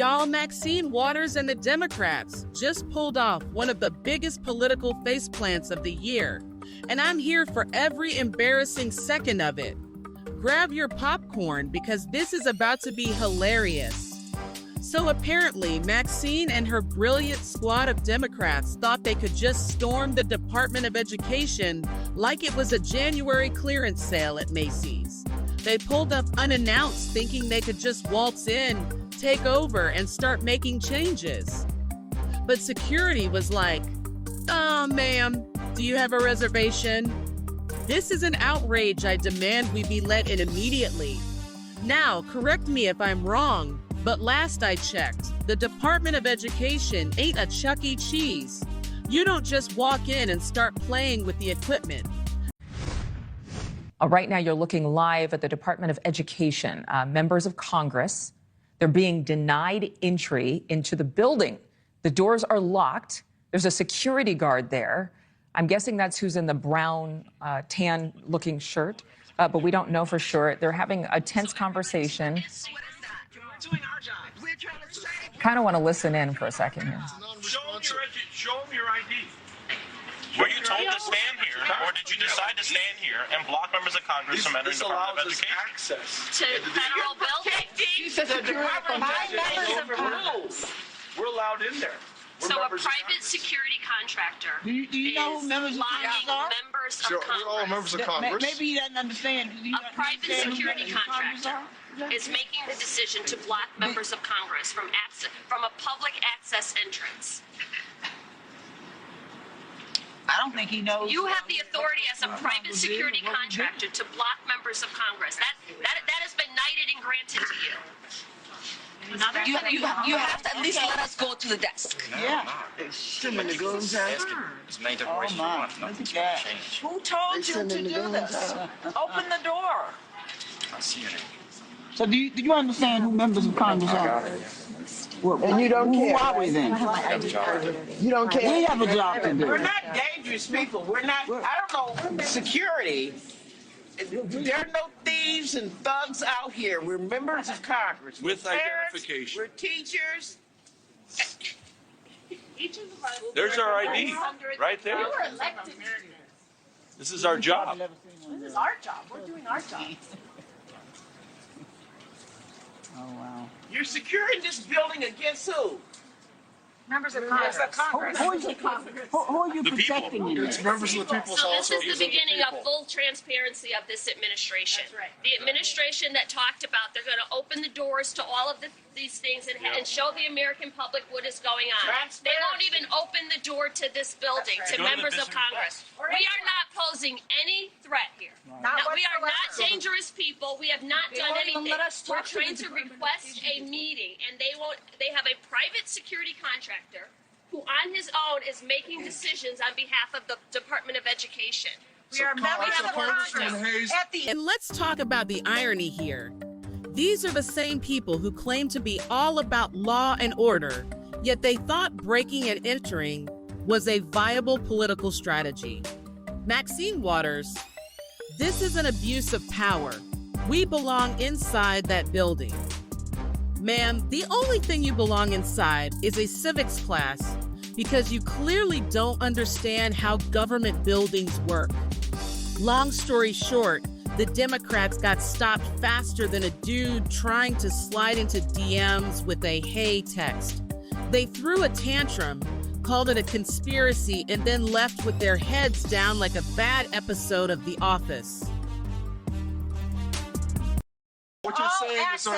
Y'all, Maxine Waters and the Democrats just pulled off one of the biggest political faceplants of the year, and I'm here for every embarrassing second of it. Grab your popcorn because this is about to be hilarious. So apparently, Maxine and her brilliant squad of Democrats thought they could just storm the Department of Education like it was a January clearance sale at Macy's. They pulled up unannounced thinking they could just waltz in, take over, and start making changes. But security was like, ma'am, do you have a reservation? This is an outrage I demand we be let in immediately. Now, correct me if I'm wrong, but last I checked, the Department of Education ain't a Chuck E. Cheese. You don't just walk in and start playing with the equipment. Right now, you're looking live at the Department of Education. Members of Congress, they're being denied entry into the building. The doors are locked. There's a security guard there. I'm guessing that's who's in the brown, tan-looking shirt, but we don't know for sure. They're having a tense conversation. Kind of want to listen in for a second here. Show them your ID. Were you told to stand here, or did you decide to stand here and block members of Congress from entering the Department of Education? Access to federal buildings. We're allowed in there. So a private security contractor do you know who members of Congress are? Members of Sure, Congress. we're all members of Congress. Maybe he doesn't understand. A private security contractor is making the decision to block members of Congress from a public access entrance. I don't think he knows. You have the authority as a private security contractor to block members of Congress. That has been knighted and granted to you. You have to at least let us go to the desk. Yeah. It's made Oh my, look at that. Who told you to do this? Open the door. I see your name. So do you understand who members of Congress are? And you don't care. Who are we then? You don't care. We have a job to do. We're not dangerous people. We're not, I don't know, security. There are no thieves and thugs out here. We're members of Congress. With We're parents, identification. We're teachers. There's our ID, right there. This is our job. This is our job. We're doing our job. Oh wow. You're securing this building against who? Members of Congress. Who are you protecting in It's there? members of the People's So House. this is the beginning of full transparency of this administration. That's right. The administration that talked about they're going to open the doors to all of these things and show the American public what is going on. They won't even open the door to this building, to Go to the members of business Congress. We are not posing any threat here. Not No, we are not whatsoever. dangerous people. We have not done won't even anything. let us We're talk to the trying to Department of request a meeting, and they won't. They have a private security contractor who on his own is making decisions on behalf of the Department of Education. We are members of Congress. And let's talk about the irony here. These are the same people who claim to be all about law and order, yet they thought breaking and entering was a viable political strategy. Maxine Waters, this is an abuse of power. We belong inside that building. Ma'am, the only thing you belong inside is a civics class because you clearly don't understand how government buildings work. Long story short, the Democrats got stopped faster than a dude trying to slide into DMs with a "hey" text. They threw a tantrum, called it a conspiracy, and then left with their heads down like a bad episode of The Office. What you're saying is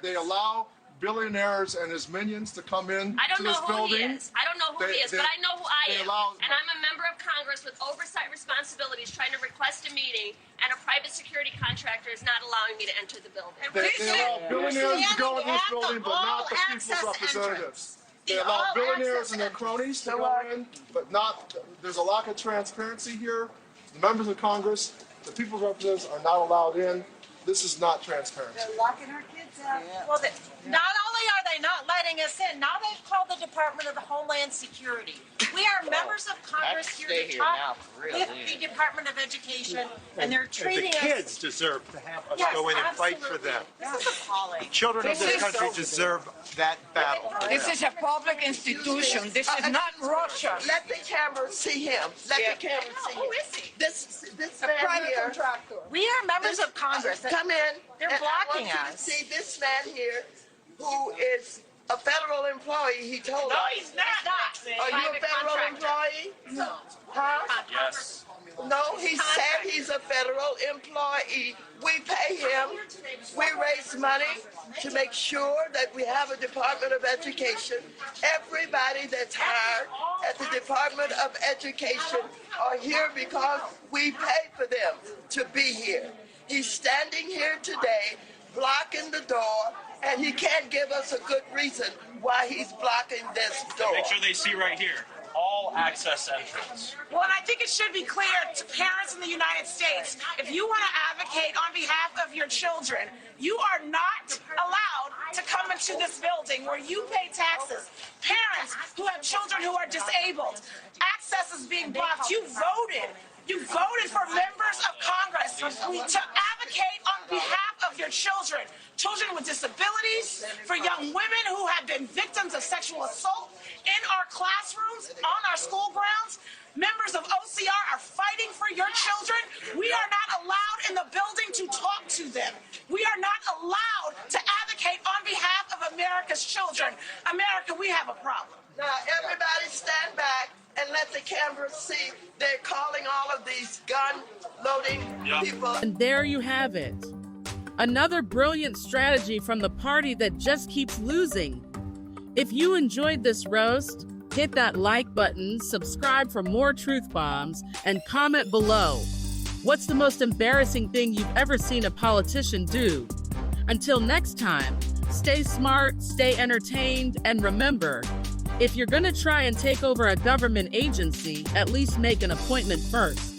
they allow billionaires and his minions to come in I don't to know this who building. he is. I don't know who he is, but I know who I am. And I'm a member of Congress with oversight responsibilities trying to request a meeting, and a private security contractor is not allowing me to enter the building. They allow billionaires to go in this building, but not the people's representatives. They allow billionaires and their cronies to go in, but not. There's a lack of transparency here. The members of Congress, the people's representatives, are not allowed in. This is not transparency. They're locking our kids out. Well, not only are they not letting us in, now they've called the Department Department of the Homeland Security. We are members of Congress here stay to here talk now, for real, with yeah. the Department of Education, and they're treating the us. kids deserve to have us Yes, go in and fight for absolutely. them. This is appalling. Children of this country deserve that battle. This is a public institution. This is not Russia. Let the camera see him. Let the camera see him. Who is he? This man here. We are members of Congress. Come in. They're and blocking I want you us. to see this man here, who is a federal employee. He told us. He's not. Are you a federal employee? No. Huh? Yes. No, he said he's a federal employee. We pay him. We raise money to make sure that we have a Department of Education. Everybody that's hired at the Department of Education are here because we pay for them to be here. He's standing here today, blocking the door, and he can't give us a good reason why he's blocking this door. Make sure they see right here. All access entrance. Well, and I think it should be clear to parents in the United States, if you want to advocate on behalf of your children, you are not allowed to come into this building where you pay taxes. Parents who have children who are disabled, access is being blocked. You voted for members of Congress to advocate on behalf of your children. Children with disabilities, for young women who have been victims of sexual assault in our classrooms, on our school grounds. Members of OCR are fighting for your children. We are not allowed in the building to talk to them. We are not allowed to advocate on behalf of America's children. America, we have a problem. Now, everybody stand back and let the camera see. They're calling all of these gun-loading people. And there you have it. Another brilliant strategy from the party that just keeps losing. If you enjoyed this roast, hit that like button, subscribe for more truth bombs, and comment below. What's the most embarrassing thing you've ever seen a politician do? Until next time, stay smart, stay entertained, and remember, if you're gonna try and take over a government agency, at least make an appointment first.